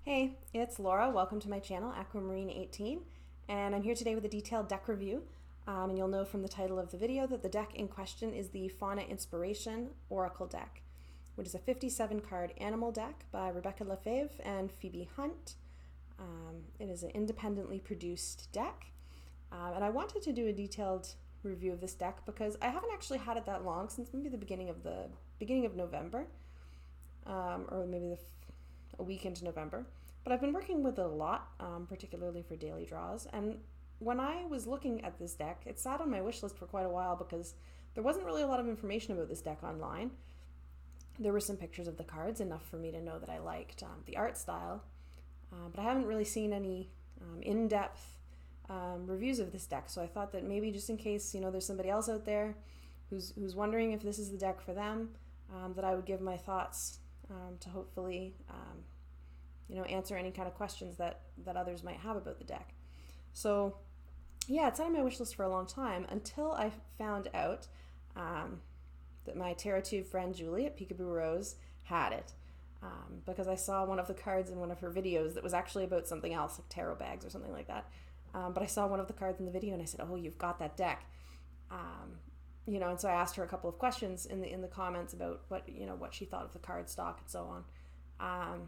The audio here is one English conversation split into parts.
Hey, it's Laura. Welcome to my channel, Aquamarine18, and I'm here today with a detailed deck review. And you'll know from the title of the video that the deck in question is the Fauna Inspiration Oracle deck, which is a 57 card animal deck by AvecLaVieCreations and Phoebe Hunt. It is an independently produced deck, and I wanted to do a detailed review of this deck because I haven't actually had it that long, since maybe the beginning of November, or maybe a week into November. But I've been working with it a lot, particularly for daily draws. And when I was looking at this deck, it sat on my wish list for quite a while because there wasn't really a lot of information about this deck online. There were some pictures of the cards, enough for me to know that I liked the art style, but I haven't really seen any in-depth reviews of this deck. So I thought that maybe just in case there's somebody else out there who's wondering if this is the deck for them, that I would give my thoughts to hopefully answer any kind of questions that others might have about the deck. So yeah, it's on my wish list for a long time until I found out that my Tarot Tube friend Julie at Peekaboo Rose had it, because I saw one of the cards in one of her videos that was actually about something else, like tarot bags or something like that. But I saw one of the cards in the video and I said, "Oh, you've got that deck." And so I asked her a couple of questions in the comments about what she thought of the card stock and so on.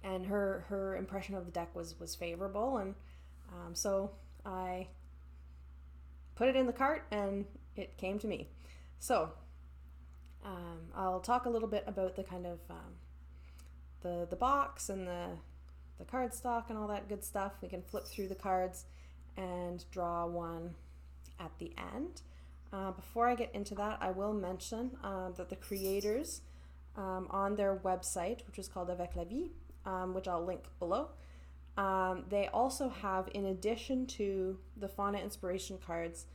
And her impression of the deck was favorable, and so I put it in the cart and it came to me. So I'll talk a little bit about the kind of the box and the card stock and all that good stuff. We can flip through the cards and draw one at the end. Before I get into that, I will mention that the creators on their website, which is called AvecLaVie, which I'll link below, they also have, in addition to the Fauna Inspiration cards,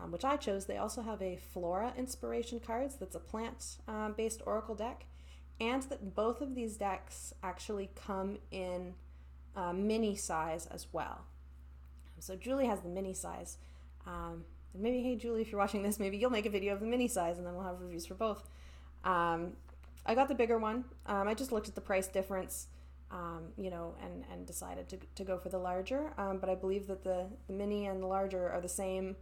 which I chose, they also have a Flora Inspiration cards that's a plant-based oracle deck, and that both of these decks actually come in mini size as well. So Julie has the mini size. And maybe, hey Julie, if you're watching this, maybe you'll make a video of the mini size and then we'll have reviews for both. I got the bigger one. I just looked at the price difference, and decided to go for the larger. But I believe that the mini and the larger are the same,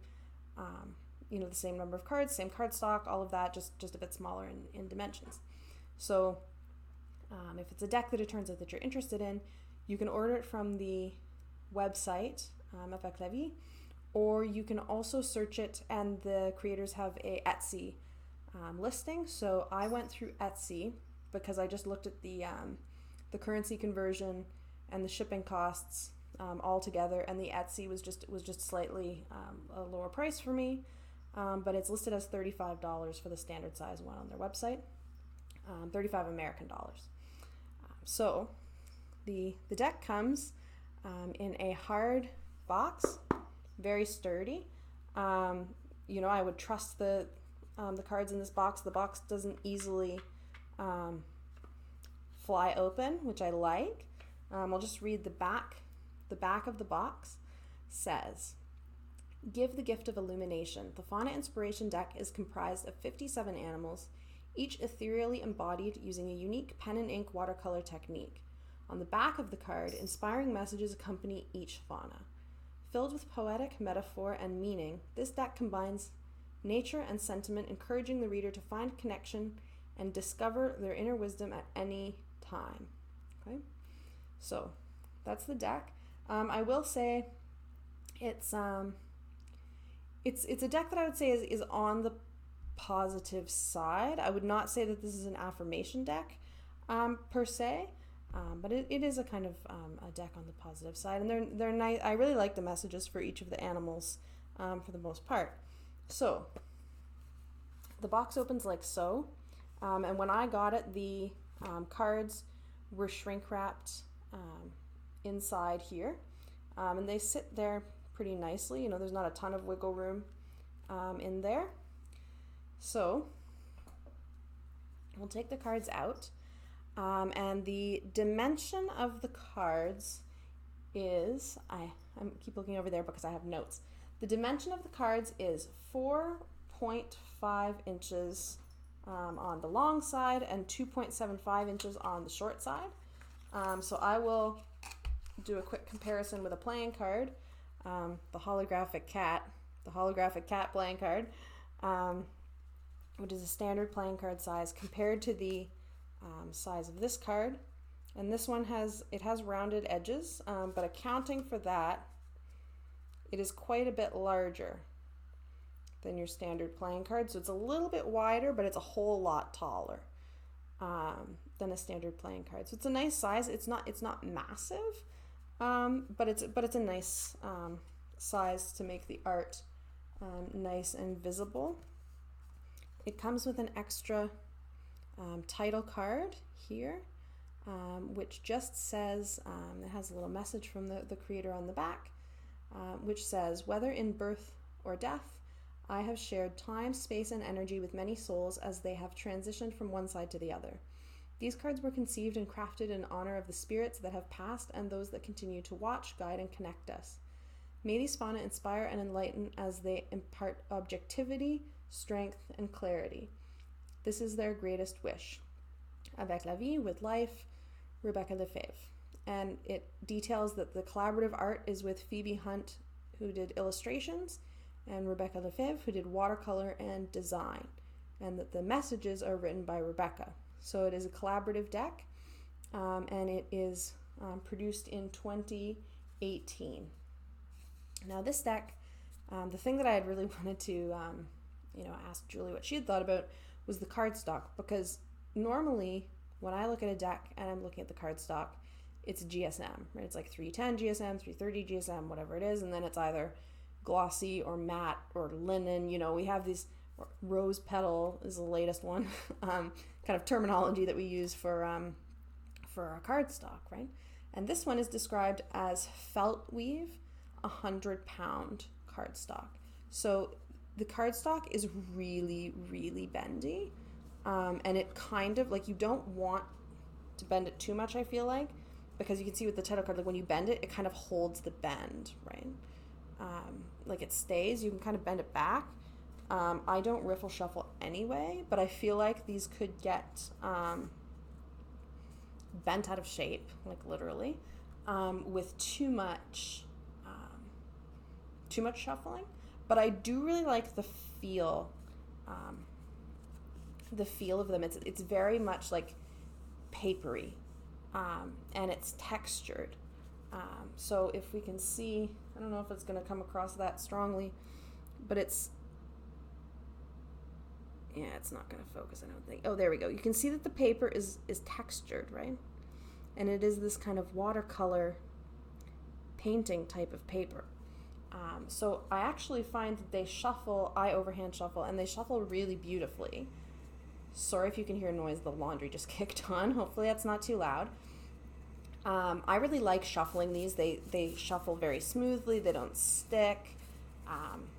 the same number of cards, same card stock, all of that, just a bit smaller in dimensions. So if it's a deck that it turns out that you're interested in, you can order it from the website, AvecLaVie, or you can also search it, and the creators have a Etsy listing. So I went through Etsy because I just looked at the currency conversion and the shipping costs all together, and the Etsy was just slightly a lower price for me, but it's listed as $35 for the standard size one on their website, 35 American dollars. So the deck comes in a hard box, very sturdy. I would trust the cards in this box. The box doesn't easily fly open, which I like. I'll just read the back. The back of the box says, "Give the gift of illumination. The Fauna Inspiration deck is comprised of 57 animals, each ethereally embodied using a unique pen and ink watercolor technique. On the back of the card, inspiring messages accompany each fauna. Filled with poetic metaphor and meaning, this deck combines nature and sentiment, encouraging the reader to find connection and discover their inner wisdom at any time." Okay, so that's the deck. I will say it's a deck that I would say is on the positive side. I would not say that this is an affirmation deck per se. But it is a kind of a deck on the positive side, and they're nice. I really like the messages for each of the animals for the most part. So the box opens like so, and when I got it, the cards were shrink wrapped inside here, and they sit there pretty nicely. There's not a ton of wiggle room in there. So we'll take the cards out. And the dimension of the cards is, I keep looking over there because I have notes. The dimension of the cards is 4.5 inches on the long side and 2.75 inches on the short side. So I will do a quick comparison with a playing card, the holographic cat playing card, which is a standard playing card size compared to the size of this card. And this one has rounded edges, but accounting for that, it is quite a bit larger than your standard playing card. So it's a little bit wider, but it's a whole lot taller than a standard playing card. So it's a nice size. It's not massive, but it's a nice size to make the art nice and visible. It comes with an extra title card here, which just says, it has a little message from the creator on the back, which says, "Whether in birth or death, I have shared time, space, and energy with many souls as they have transitioned from one side to the other. These cards were conceived and crafted in honor of the spirits that have passed and those that continue to watch, guide, and connect us. May these fauna inspire and enlighten as they impart objectivity, strength, and clarity. This is their greatest wish. Avec la vie, with life, Rebecca Lefebvre." And it details that the collaborative art is with Phoebe Hunt, who did illustrations, and Rebecca Lefebvre, who did watercolor and design, and that the messages are written by Rebecca. So it is a collaborative deck, and it is produced in 2018. Now this deck, the thing that I had really wanted to ask Julie what she had thought about was the cardstock, because normally when I look at a deck and I'm looking at the cardstock, it's GSM, right? It's like 310 GSM, 330 GSM, whatever it is, and then it's either glossy or matte or linen. We have these, rose petal is the latest one, kind of terminology that we use for our cardstock, right? And this one is described as felt weave, 100-pound cardstock. So the cardstock is really, really bendy, and it kind of, like, you don't want to bend it too much, I feel like, because you can see with the title card, like when you bend it, it kind of holds the bend, right? Like it stays, you can kind of bend it back. I don't riffle shuffle anyway, but I feel like these could get bent out of shape, like literally, with too much shuffling. But I do really like the feel of them. It's very much like papery, and it's textured. So if we can see, I don't know if it's going to come across that strongly, but it's not going to focus, I don't think. Oh, there we go. You can see that the paper is textured, right? And it is this kind of watercolor painting type of paper. So I actually find that they shuffle, I overhand shuffle, and they shuffle really beautifully. Sorry if you can hear noise, the laundry just kicked on. Hopefully that's not too loud. I really like shuffling these. They shuffle very smoothly. They don't stick.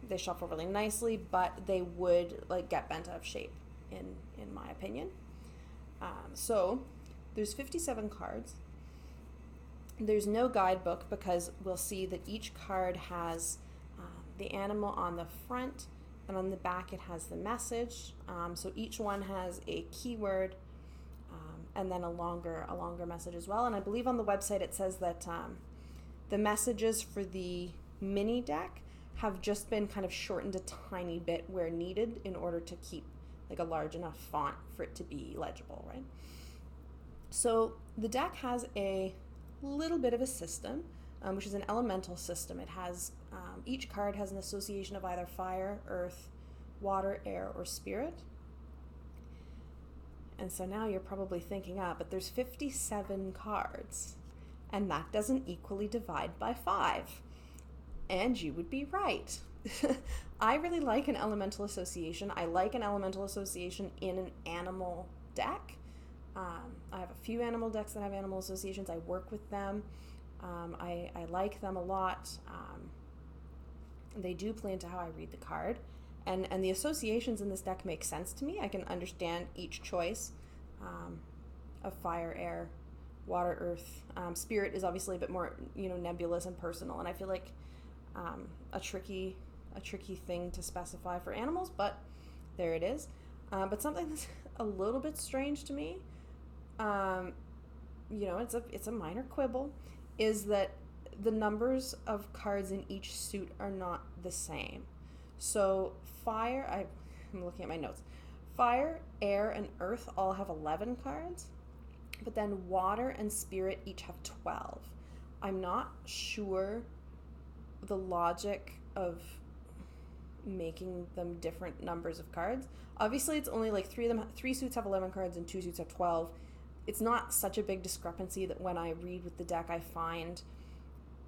They shuffle really nicely, but they would get bent out of shape, in my opinion. So there's 57 cards. There's no guidebook because we'll see that each card has the animal on the front, and on the back it has the message. So each one has a keyword, and then a longer message as well. And I believe on the website it says that the messages for the mini deck have just been kind of shortened a tiny bit where needed in order to keep a large enough font for it to be legible, right? So the deck has a little bit of a system, which is an elemental system. It has each card has an association of either fire, earth, water, air, or spirit. And so now you're probably thinking, but there's 57 cards, and that doesn't equally divide by 5. And you would be right. I really like an elemental association. I like an elemental association in an animal deck. I have a few animal decks that have animal associations. I work with them. I like them a lot. They do play into how I read the card. And the associations in this deck make sense to me. I can understand each choice of fire, air, water, earth. Spirit is obviously a bit more, nebulous and personal. And I feel like a tricky thing to specify for animals, but there it is. But something that's a little bit strange to me it's a minor quibble, is that the numbers of cards in each suit are not the same. So fire, I'm looking at my notes. Fire, air, and earth all have 11 cards, but then water and spirit each have 12. I'm not sure the logic of making them different numbers of cards. Obviously, it's only like three suits have 11 cards and 2 suits have 12. It's not such a big discrepancy that when I read with the deck, I find,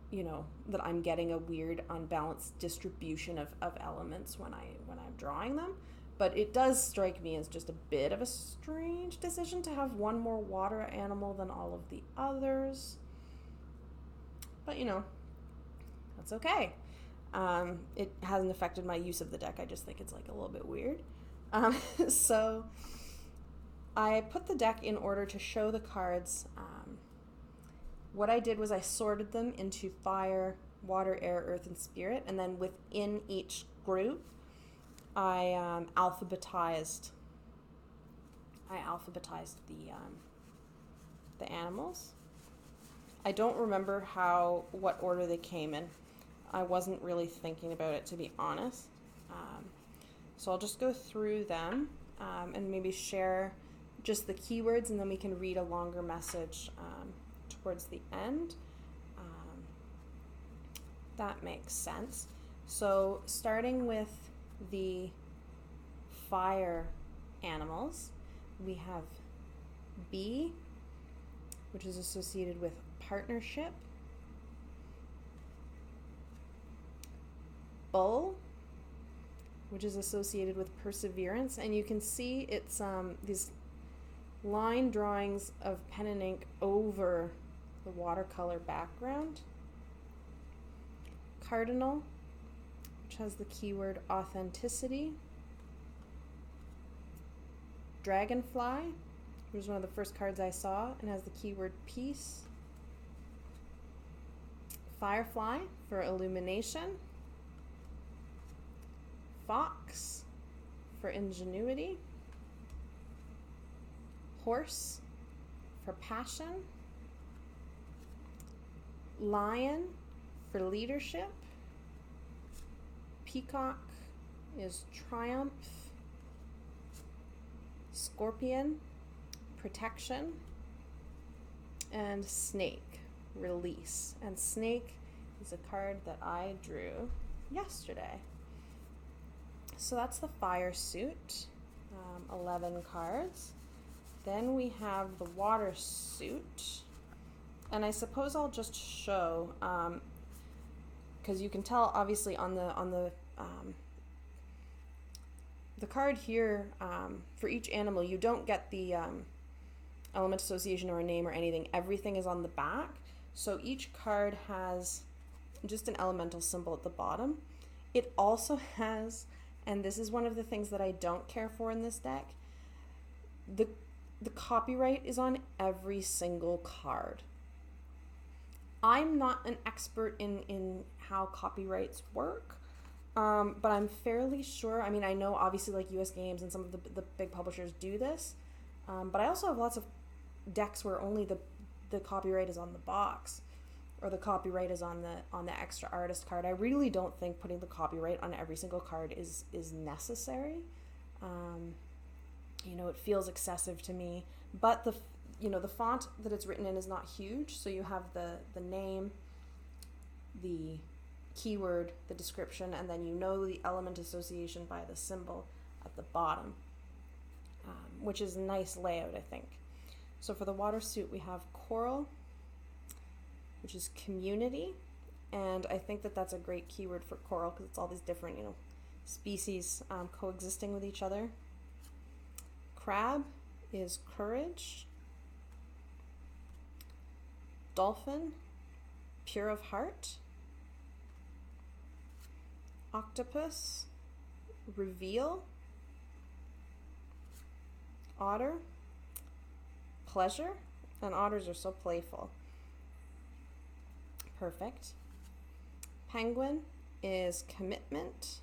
that I'm getting a weird unbalanced distribution of elements when I'm drawing them. But it does strike me as just a bit of a strange decision to have one more water animal than all of the others. But, that's okay. It hasn't affected my use of the deck. I just think it's like a little bit weird. So I put the deck in order to show the cards. What I did was I sorted them into fire, water, air, earth, and spirit, and then within each group, I alphabetized the animals. I don't remember what order they came in. I wasn't really thinking about it, to be honest. So I'll just go through them and maybe share just the keywords, and then we can read a longer message towards the end. That makes sense. So starting with the fire animals, we have bee, which is associated with partnership. Bull, which is associated with perseverance, and you can see it's these line drawings of pen and ink over the watercolor background. Cardinal, which has the keyword authenticity. Dragonfly, which was one of the first cards I saw and has the keyword peace. Firefly for illumination. Fox for ingenuity. Horse for passion. Lion for leadership. Peacock is triumph. Scorpion, protection. And snake, release. And snake is a card that I drew yesterday. So that's the fire suit, 11 cards. Then we have the water suit, and I suppose I'll just show, because you can tell obviously on the card here, for each animal you don't get the element association or a name or anything. Everything is on the back, so each card has just an elemental symbol at the bottom. It also has, and this is one of the things that I don't care for in this deck, the copyright is on every single card. I'm not an expert in how copyrights work, but I'm fairly sure, I mean, I know obviously like US Games and some of the big publishers do this, but I also have lots of decks where only the copyright is on the box, or the copyright is on the extra artist card. I really don't think putting the copyright on every single card is necessary. It feels excessive to me, but the font that it's written in is not huge, so you have the name, the keyword, the description, and then the element association by the symbol at the bottom, which is a nice layout, I think. So for the water suit, we have coral, which is community, and I think that that's a great keyword for coral because it's all these different, species coexisting with each other. Crab is courage. Dolphin, pure of heart. Octopus, reveal. Otter, pleasure, and otters are so playful. Perfect. Penguin is commitment.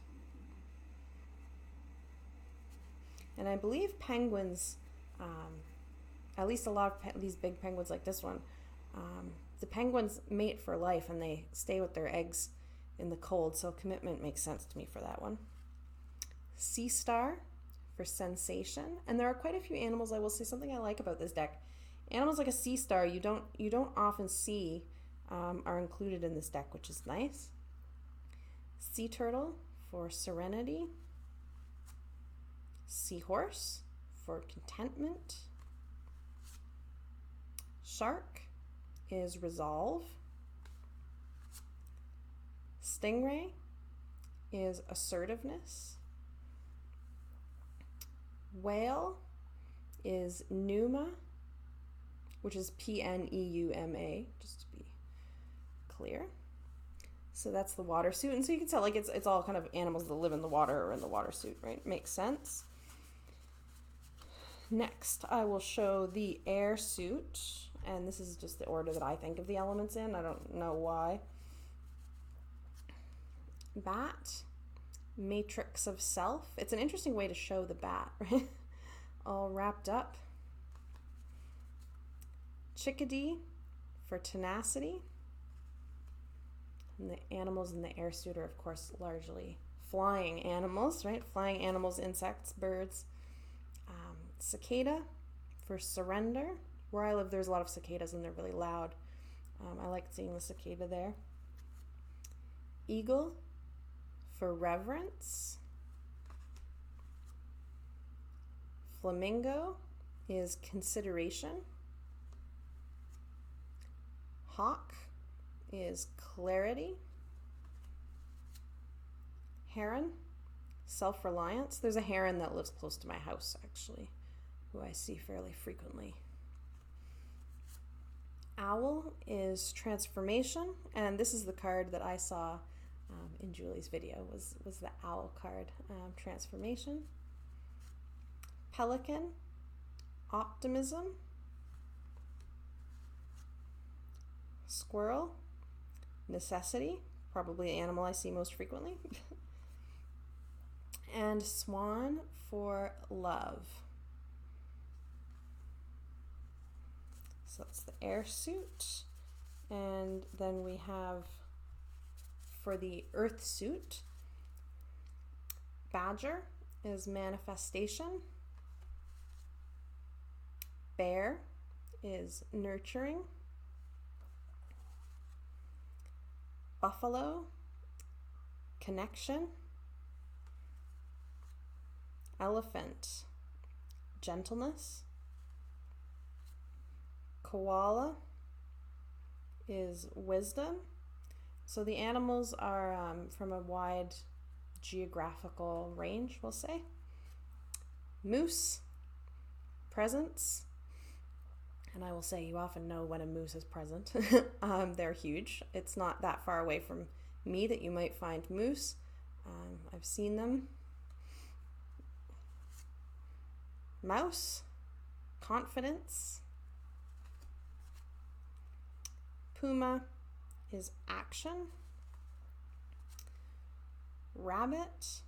And I believe penguins at least a lot of these big penguins like this one, the penguins mate for life and they stay with their eggs in the cold, so commitment makes sense to me for that one. Sea star for sensation, and there are quite a few animals. I will say something I like about this deck. Animals like a sea star you don't often see are included in this deck, which is nice. Sea turtle for serenity. Seahorse for contentment. Shark is resolve. Stingray is assertiveness. Whale is pneuma, which is P-N-E-U-M-A, just to be clear. So that's the water suit, and so you can tell like it's all kind of animals that live in the water or in the water suit, right? Makes sense. Next, I will show the air suit, and this is just the order that I think of the elements in. I don't know why. Bat, matrix of self. It's an interesting way to show the bat, right? All wrapped up. Chickadee for tenacity. And the animals in the air suit are, of course, largely flying animals, right? Flying animals, insects, birds. Cicada for surrender. Where I live, there's a lot of cicadas and they're really loud. I like seeing the cicada there. Eagle for reverence. Flamingo is consideration. Hawk is clarity. Heron, self-reliance. There's a heron that lives close to my house, actually, who I see fairly frequently. Owl is transformation, and this is the card that I saw in Julie's video, was the owl card, transformation. Pelican, optimism. Squirrel, necessity, probably the animal I see most frequently. And swan for love. So that's the air suit. And then we have for the earth suit, badger is manifestation. Bear is nurturing. Buffalo, connection. Elephant, gentleness. Koala is wisdom. So the animals are from a wide geographical range, we'll say. Moose, presence. And I will say you often know when a moose is present. They're huge. It's not that far away from me that you might find moose. I've seen them. Mouse, confidence. Puma is action. Rabbit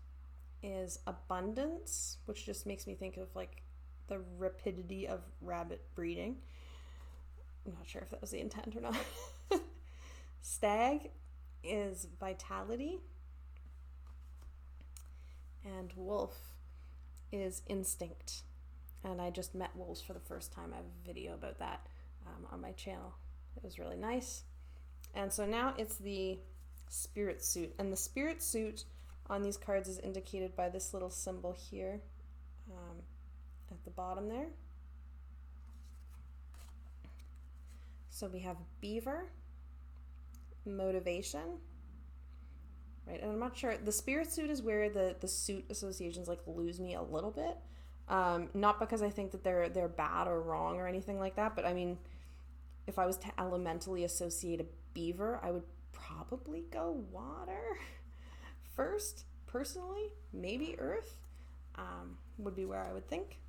is abundance, which just makes me think of like the rapidity of rabbit breeding. I'm not sure if that was the intent or not. Stag is vitality. And wolf is instinct. And I just met wolves for the first time. I have a video about that on my channel. It was really nice. And so now it's the spirit suit. And the spirit suit on these cards is indicated by this little symbol here at the bottom there. So we have beaver, motivation, right? And I'm not sure, the spirit suit is where the suit associations like lose me a little bit. Not because I think that they're bad or wrong or anything like that, but I mean, if I was to elementally associate a beaver, I would probably go water first, personally. Maybe earth would be where I would think.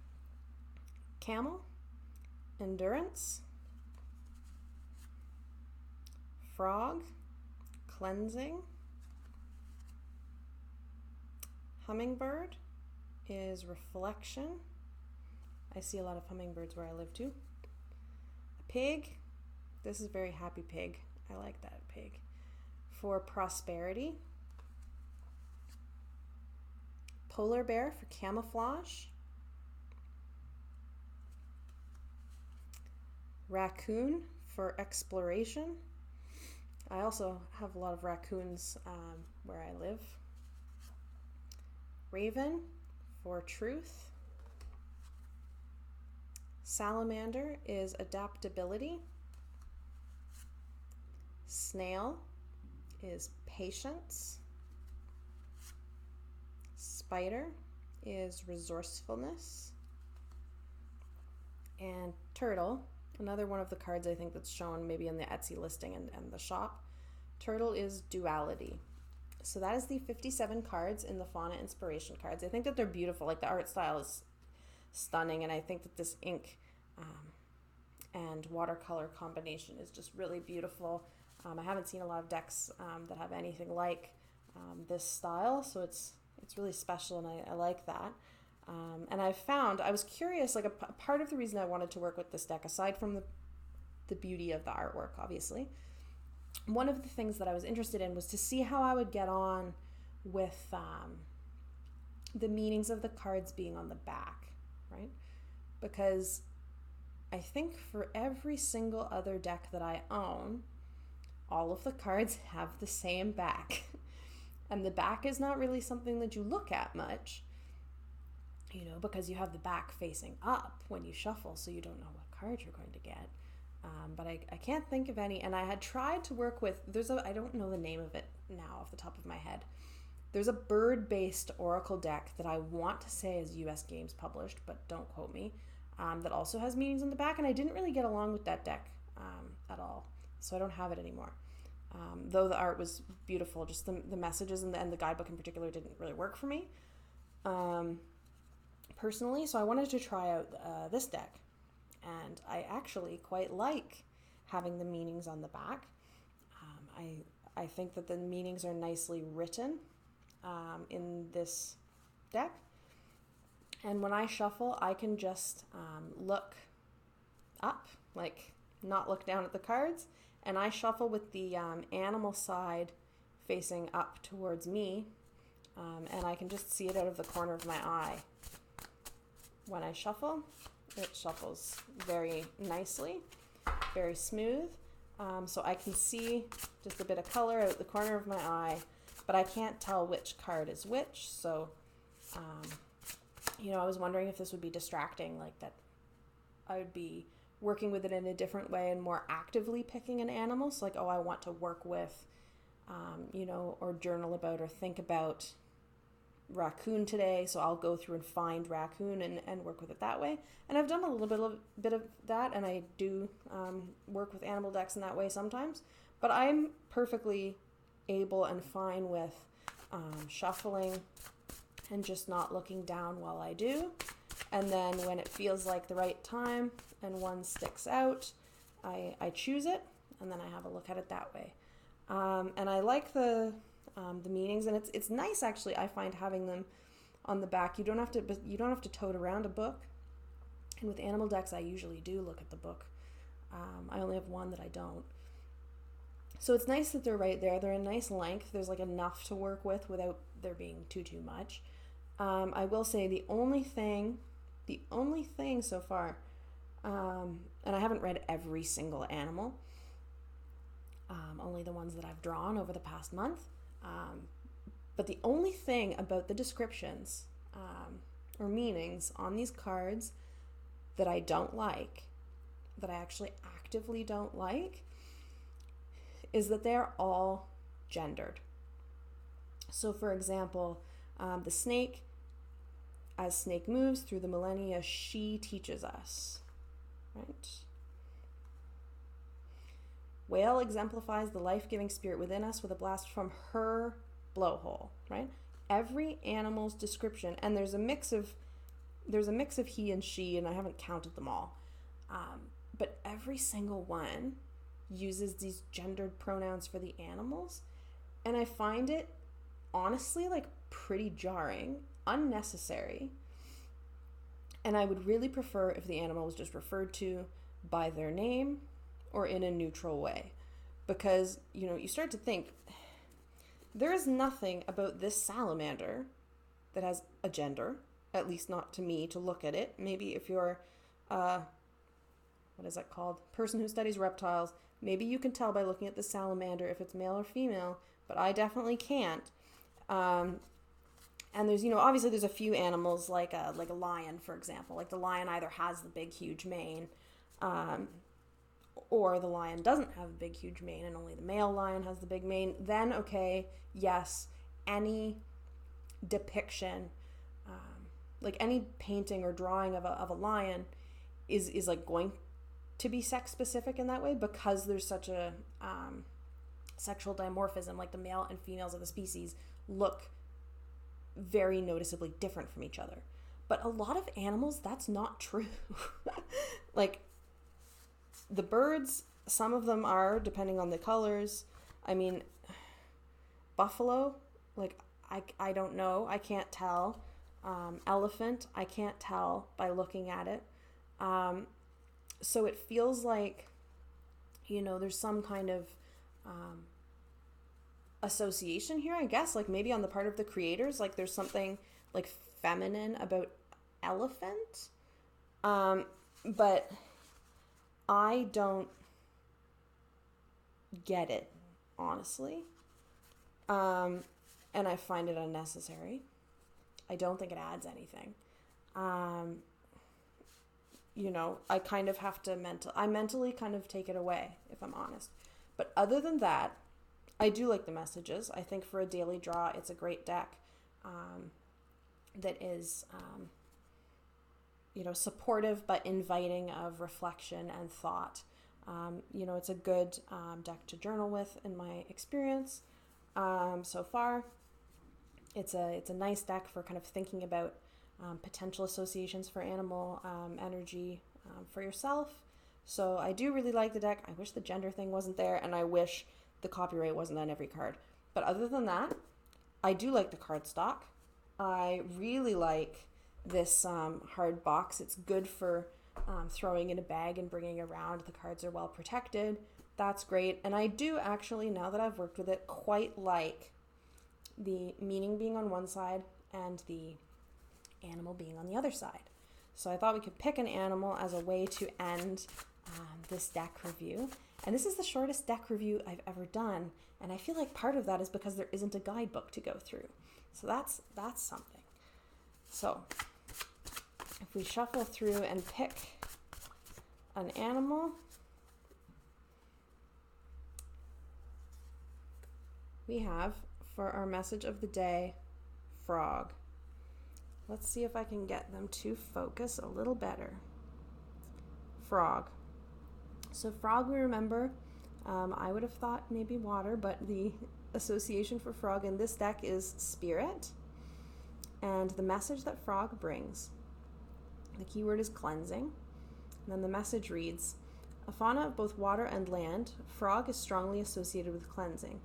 Camel, endurance. Frog, cleansing. Hummingbird is reflection. I see a lot of hummingbirds where I live too. Pig. This is very happy pig. I like that pig. For prosperity. Polar bear for camouflage. Raccoon for exploration. I also have a lot of raccoons where I live. Raven for truth. Salamander is adaptability. Snail is patience. Spider is resourcefulness. And turtle, another one of the cards I think that's shown maybe in the Etsy listing and the shop. Turtle is duality. So that is the 57 cards in the Fauna Inspiration cards. I think that they're beautiful. Like, the art style is stunning, and I think that this ink and watercolor combination is just really beautiful. I haven't seen a lot of decks that have anything like this style, so it's really special, and I like that. And I was curious, like a part of the reason I wanted to work with this deck, aside from the beauty of the artwork, obviously, one of the things that I was interested in was to see how I would get on with the meanings of the cards being on the back, right? Because I think for every single other deck that I own, all of the cards have the same back. And the back is not really something that you look at much, because you have the back facing up when you shuffle, so you don't know what card you're going to get. But I can't think of any, and I had tried to work with, I don't know the name of it now off the top of my head. There's a bird-based oracle deck that I want to say is US Games published, but don't quote me, that also has meanings on the back, and I didn't really get along with that deck at all, so I don't have it anymore. Though the art was beautiful, just the messages and the guidebook in particular didn't really work for me personally, so I wanted to try out this deck. And I actually quite like having the meanings on the back. I think that the meanings are nicely written in this deck. And when I shuffle, I can just look up, like not look down at the cards. And I shuffle with the animal side facing up towards me. And I can just see it out of the corner of my eye. When I shuffle, it shuffles very nicely, very smooth. So I can see just a bit of color out the corner of my eye, but I can't tell which card is which. So, I was wondering if this would be distracting, like that I would be working with it in a different way and more actively picking an animal. So like, I want to work with, or journal about or think about raccoon today, so I'll go through and find raccoon and work with it that way. And I've done a little bit of that, and I do work with animal decks in that way sometimes, but I'm perfectly able and fine with shuffling and just not looking down while I do. And then when it feels like the right time and one sticks out, I choose it, and then I have a look at it that way. And I like the meanings, and it's nice actually. I find having them on the back. You don't have to tote around a book. And with animal decks, I usually do look at the book. I only have one that I don't. So it's nice that they're right there. They're a nice length. There's like enough to work with without there being too much. I will say the only thing so far, and I haven't read every single animal, only the ones that I've drawn over the past month. But the only thing about the descriptions or meanings on these cards that I don't like, that I actually actively don't like, is that they're all gendered. So for example, the snake, as snake moves through the millennia, she teaches us, right? Whale exemplifies the life-giving spirit within us with a blast from her blowhole, right? Every animal's description, and there's a mix of he and she, and I haven't counted them all, but every single one uses these gendered pronouns for the animals, and I find it honestly like pretty jarring, unnecessary, and I would really prefer if the animal was just referred to by their name or in a neutral way. Because, you start to think, there is nothing about this salamander that has a gender, at least not to me to look at it. Maybe if you're, what is that called? Person who studies reptiles, maybe you can tell by looking at the salamander if it's male or female, but I definitely can't. And there's, obviously there's a few animals like a lion, for example. Like the lion either has the big, huge mane, or the lion doesn't have a big, huge mane and only the male lion has the big mane. Then, okay, yes, any depiction, like any painting or drawing of a lion is like going to be sex specific in that way, because there's such a sexual dimorphism. Like the male and females of the species look very noticeably different from each other. But a lot of animals, that's not true. Like the birds, some of them are, depending on the colors. I mean, buffalo, like I don't know, I can't tell. Elephant, I can't tell by looking at it. So it feels like, there's some kind of association here, I guess, like maybe on the part of the creators, like there's something like feminine about elephant. But I don't get it, honestly. And I find it unnecessary. I don't think it adds anything. I kind of have to mentally kind of take it away, if I'm honest. But other than that, I do like the messages. I think for a daily draw, it's a great deck that is, supportive but inviting of reflection and thought. It's a good deck to journal with in my experience so far. It's a nice deck for kind of thinking about potential associations for animal energy for yourself. So I do really like the deck. I wish the gender thing wasn't there, and I wish the copyright wasn't on every card. But other than that, I do like the cardstock. I really like this hard box. It's good for throwing in a bag and bringing around. The cards are well protected. That's great. And I do actually, now that I've worked with it, quite like the meaning being on one side and the animal being on the other side. So I thought we could pick an animal as a way to end this deck review. And this is the shortest deck review I've ever done. And I feel like part of that is because there isn't a guidebook to go through. So that's something. So if we shuffle through and pick an animal, we have for our message of the day, frog. Let's see if I can get them to focus a little better. Frog. So frog, we remember, I would have thought maybe water, but the association for frog in this deck is spirit. And the message that frog brings, the keyword is cleansing. And then the message reads, a fauna of both water and land, frog is strongly associated with cleansing.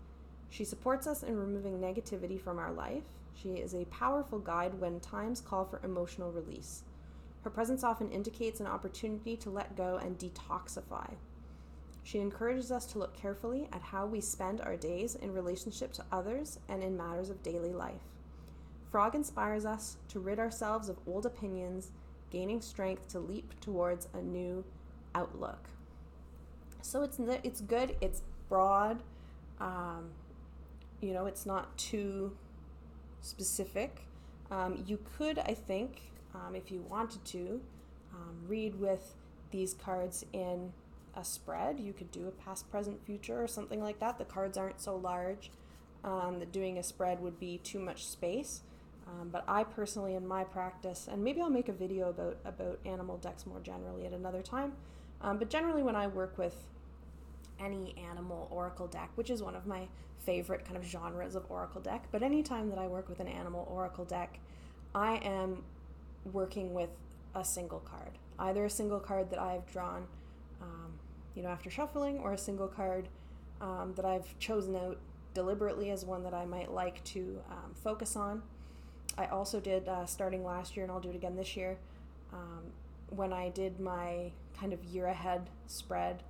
She supports us in removing negativity from our life. She is a powerful guide when times call for emotional release. Her presence often indicates an opportunity to let go and detoxify. She encourages us to look carefully at how we spend our days in relationship to others and in matters of daily life. Frog inspires us to rid ourselves of old opinions, gaining strength to leap towards a new outlook. So it's good, it's broad, it's not too specific. You could, I think, if you wanted to, read with these cards in a spread. You could do a past, present, future or something like that. The cards aren't so large that doing a spread would be too much space. But I personally, in my practice, and maybe I'll make a video about animal decks more generally at another time, but generally when I work with any animal oracle deck, which is one of my favorite kind of genres of oracle deck, but anytime that I work with an animal oracle deck, I am working with a single card, either a single card that I've drawn after shuffling, or a single card that I've chosen out deliberately as one that I might like to focus on. I also did, starting last year, and I'll do it again this year, when I did my kind of year ahead spread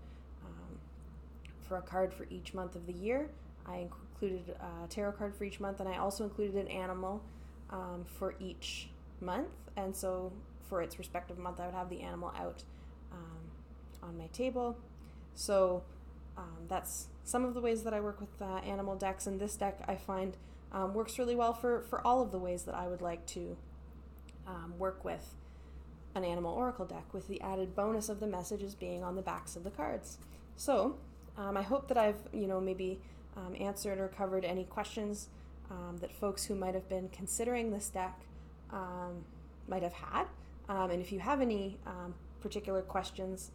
for a card for each month of the year. I included a tarot card for each month, and I also included an animal for each month. And so for its respective month, I would have the animal out on my table. So that's some of the ways that I work with animal decks, and this deck I find works really well for all of the ways that I would like to work with an animal oracle deck, with the added bonus of the messages being on the backs of the cards. So I hope that I've maybe answered or covered any questions that folks who might have been considering this deck might have had. And if you have any particular questions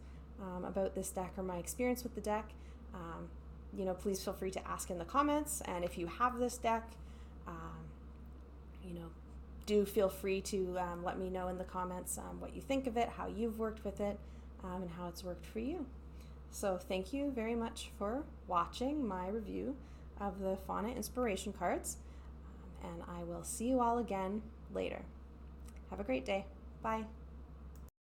about this deck or my experience with the deck, please feel free to ask in the comments. And if you have this deck, do feel free to let me know in the comments what you think of it, how you've worked with it, and how it's worked for you. So thank you very much for watching my review of the Fauna Inspiration cards, and I will see you all again later. Have a great day. Bye.